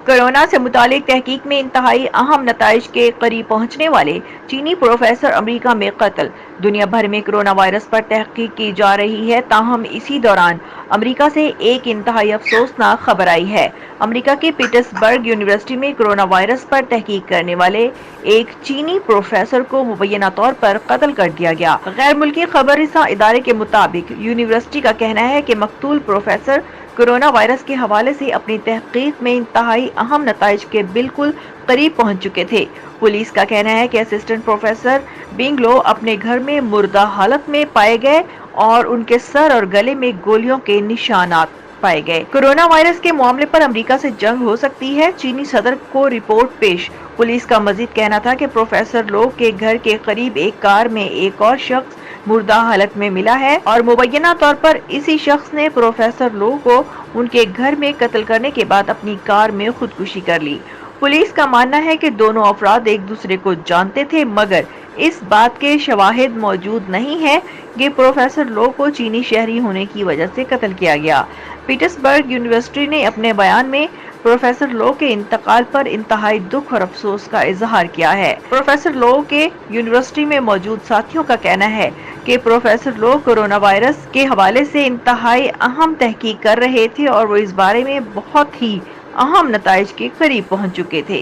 Corona سے متعلق تحقیق میں انتہائی اہم نتائج کے قریب پہنچنے والے چینی پروفیسر امریکہ میں قتل۔ دنیا بھر میں کورونا وائرس پر تحقیق کی جا رہی ہے، تاہم اسی دوران امریکہ سے ایک انتہائی افسوسناک خبر آئی ہے۔ امریکہ کے پیٹرز برگ یونیورسٹی میں کورونا وائرس پر تحقیق کرنے والے ایک چینی پروفیسر کو مبینہ طور پر قتل کر دیا گیا۔ غیر ملکی خبر رساں ادارے کے مطابق یونیورسٹی کا کہنا ہے کہ مقتول پروفیسر کورونا وائرس کے حوالے سے اپنی تحقیق میں انتہائی اہم نتائج کے بالکل قریب پہنچ چکے تھے۔ پولیس کا کہنا ہے کہ اسسٹنٹ پروفیسر بنگلو اپنے گھر میں مردہ حالت میں پائے گئے اور ان کے سر اور گلے میں گولیوں کے نشانات پائے گئے۔ کورونا وائرس کے معاملے پر امریکہ سے جنگ ہو سکتی ہے، چینی صدر کو رپورٹ پیش۔ پولیس کا مزید کہنا تھا کہ پروفیسر لو کے گھر کے قریب ایک کار میں ایک اور شخص مردہ حالت میں ملا ہے اور مبینہ طور پر اسی شخص نے پروفیسر لو کو ان کے گھر میں قتل کرنے کے بعد اپنی کار میں خودکشی کر لی۔ پولیس کا ماننا ہے کہ دونوں افراد ایک دوسرے کو جانتے تھے، مگر اس بات کے شواہد موجود نہیں ہیں کہ پروفیسر لو کو چینی شہری ہونے کی وجہ سے قتل کیا گیا۔ پیٹرز برگ یونیورسٹی نے اپنے بیان میں پروفیسر لو کے انتقال پر انتہائی دکھ اور افسوس کا اظہار کیا ہے۔ پروفیسر لو کے یونیورسٹی میں موجود ساتھیوں کا کہنا ہے کہ پروفیسر لو کورونا وائرس کے حوالے سے انتہائی اہم تحقیق کر رہے تھے اور وہ اس بارے میں بہت ہی اہم نتائج کے قریب پہنچ چکے تھے۔